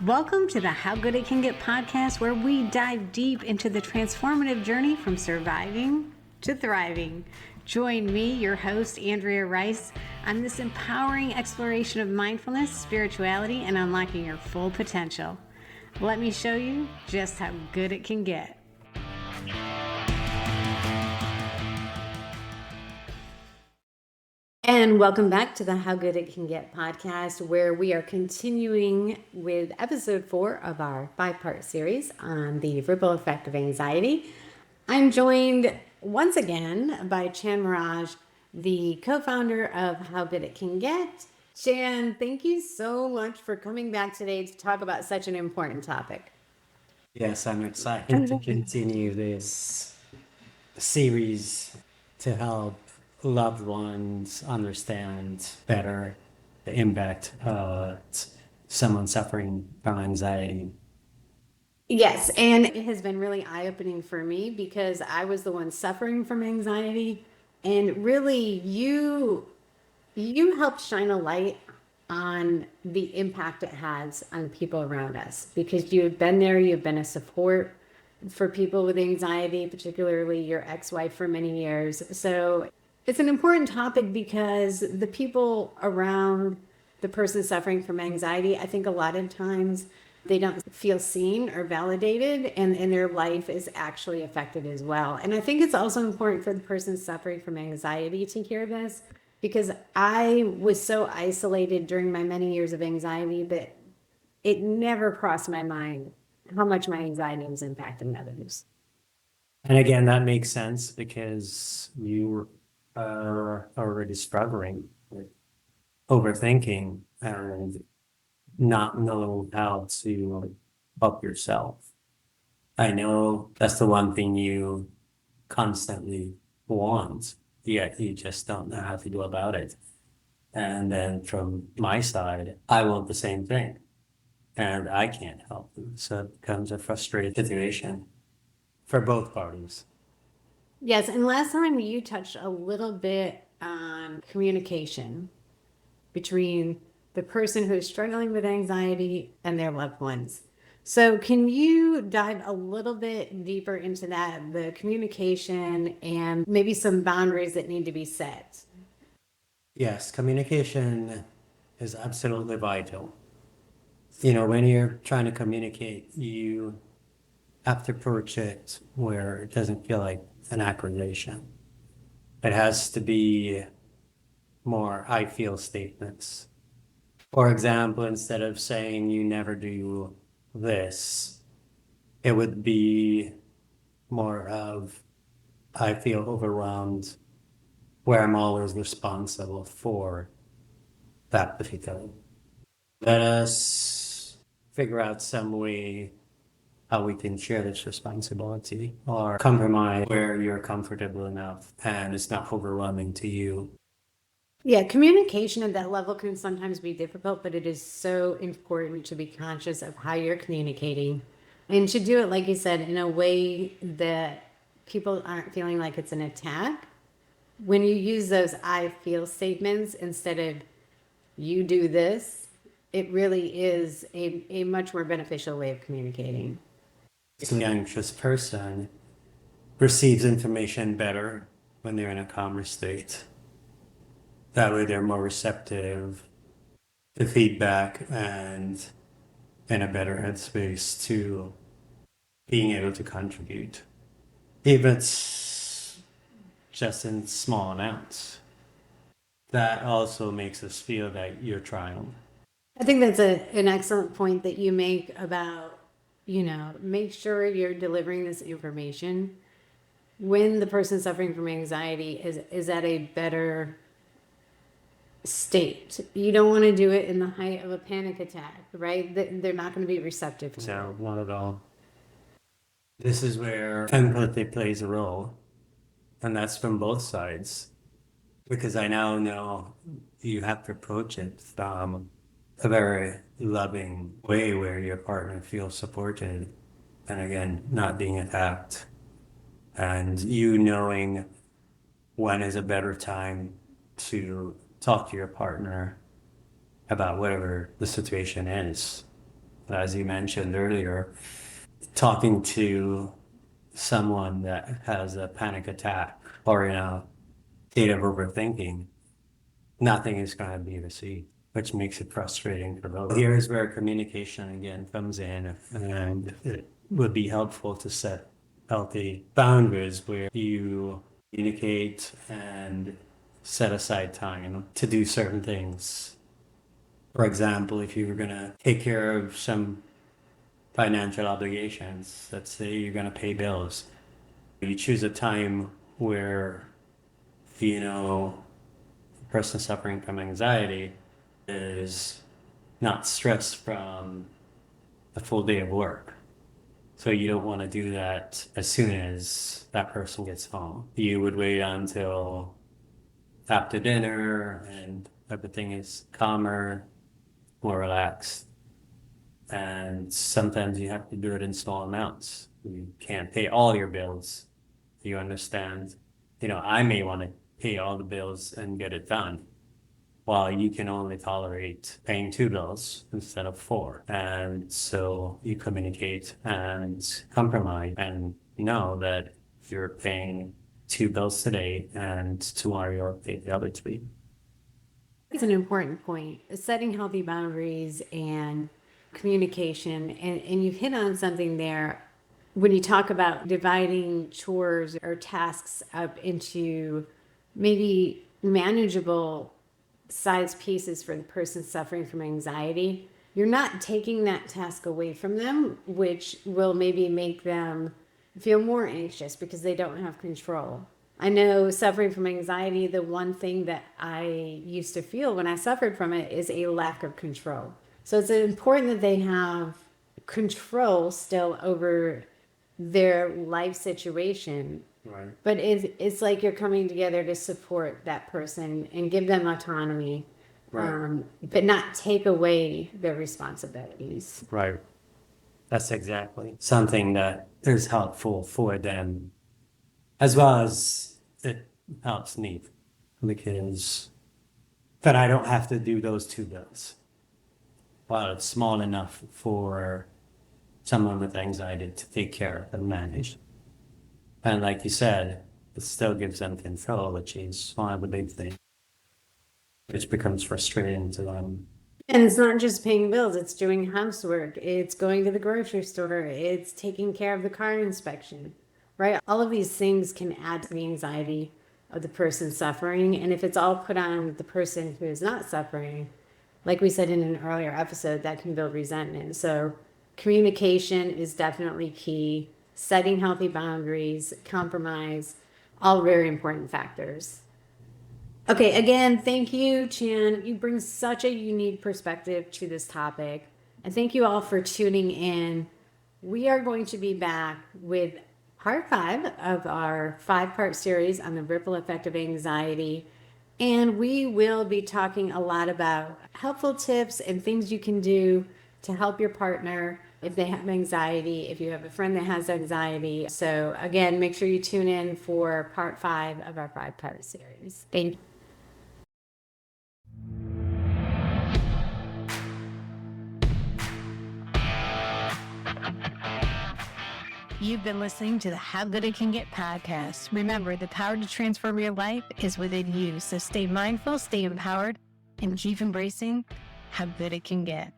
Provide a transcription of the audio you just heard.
Welcome to the How Good It Can Get podcast, where we dive deep into the transformative journey from surviving to thriving. Join me, your host, Andrea Rice, on this empowering exploration of mindfulness, spirituality, and unlocking your full potential. Let me show you just how good it can get. And welcome back to the How Good It Can Get podcast, where we are continuing with episode 4 of our 5-part series on the ripple effect of anxiety. I'm joined once again by Chan Mirage, the co-founder of How Good It Can Get. Chan, thank you so much for coming back today to talk about such an important topic. Yes, I'm excited to continue this series to help loved ones understand better the impact of someone suffering from anxiety. Yes, and it has been really eye-opening for me because I was the one suffering from anxiety, and really you helped shine a light on the impact it has on people around us, because you've been there, you've been a support for people with anxiety, particularly your ex-wife, for many years. So it's an important topic because the people around the person suffering from anxiety, I think a lot of times they don't feel seen or validated, and their life is actually affected as well. And I think it's also important for the person suffering from anxiety to hear this, because I was so isolated during my many years of anxiety that it never crossed my mind how much my anxiety was impacting others. And again, that makes sense because you are already struggling with overthinking and not knowing how to help yourself. I know that's the one thing you constantly want, yet you just don't know how to do about it. And then from my side, I want the same thing, and I can't help you. So it becomes a frustrating situation for both parties. Yes, and last time you touched a little bit on communication between the person who is struggling with anxiety and their loved ones. So can you dive a little bit deeper into that, the communication and maybe some boundaries that need to be set? Yes, communication is absolutely vital. You know, when you're trying to communicate, you have to approach it where it doesn't feel like an accusation. It has to be more I feel statements. For example, instead of saying you never do this, it would be more of I feel overwhelmed, where I'm always responsible for that particular. Let us figure out some way how we can share this responsibility or compromise where you're comfortable enough and it's not overwhelming to you. Yeah, communication at that level can sometimes be difficult, but it is so important to be conscious of how you're communicating and to do it, like you said, in a way that people aren't feeling like it's an attack. When you use those I feel statements instead of you do this, it really is a much more beneficial way of communicating. An anxious person receives information better when they're in a calmer state. That way they're more receptive to feedback and in a better headspace to being able to contribute. Even if it's just in small amounts. That also makes us feel that you're trying. I think that's an excellent point that you make about, make sure you're delivering this information when the person suffering from anxiety is at a better state. You don't want to do it in the height of a panic attack, right? They're not going to be receptive to it. No, not at all. This is where empathy plays a role, and that's from both sides. Because I now know you have to approach it from a very loving way where your partner feels supported and again, not being attacked. And you knowing when is a better time to talk to your partner about whatever the situation is. as you mentioned earlier, talking to someone that has a panic attack or in a state of overthinking, nothing is going to be received, which makes it frustrating for both. Here's where communication again comes in, and it would be helpful to set healthy boundaries where you communicate and set aside time to do certain things. For example, if you were going to take care of some financial obligations, let's say you're going to pay bills, you choose a time where, you know, the person suffering from anxiety is not stressed from a full day of work. So you don't want to do that as soon as that person gets home. You would wait until after dinner and everything is calmer, more relaxed. And sometimes you have to do it in small amounts. You can't pay all your bills. You understand? I may want to pay all the bills and get it done, while you can only tolerate paying 2 bills instead of 4. And so you communicate and compromise and know that you're paying 2 bills today and tomorrow you'll pay the other 3. It's an important point. Setting healthy boundaries and communication. And you've hit on something there when you talk about dividing chores or tasks up into maybe manageable size pieces for the person suffering from anxiety. You're not taking that task away from them, which will maybe make them feel more anxious because they don't have control. I know suffering from anxiety, the one thing that I used to feel when I suffered from it is a lack of control. So it's important that they have control still over their life situation. Right. But it's like you're coming together to support that person and give them autonomy, Right. but not take away their responsibilities. Right. That's exactly something that is helpful for them, as well as it helps me, because then I don't have to do those 2 bills. Well, it's small enough for someone with anxiety to take care of and manage. And like you said, it still gives them control, which is one of the big things, which becomes frustrating to them. And it's not just paying bills, it's doing housework, it's going to the grocery store, it's taking care of the car inspection, right? All of these things can add to the anxiety of the person suffering. And if it's all put on the person who is not suffering, like we said in an earlier episode, that can build resentment. So communication is definitely key. Setting healthy boundaries, compromise, all very important factors. Okay, again, thank you, Chan. You bring such a unique perspective to this topic. And thank you all for tuning in. We are going to be back with part 5 of our 5-part series on the ripple effect of anxiety. And we will be talking a lot about helpful tips and things you can do to help your partner if they have anxiety, if you have a friend that has anxiety. So again, make sure you tune in for part 5 of our 5-part series. Thank you. You've been listening to the How Good It Can Get podcast. Remember, the power to transform your life is within you. So stay mindful, stay empowered, and keep embracing how good it can get.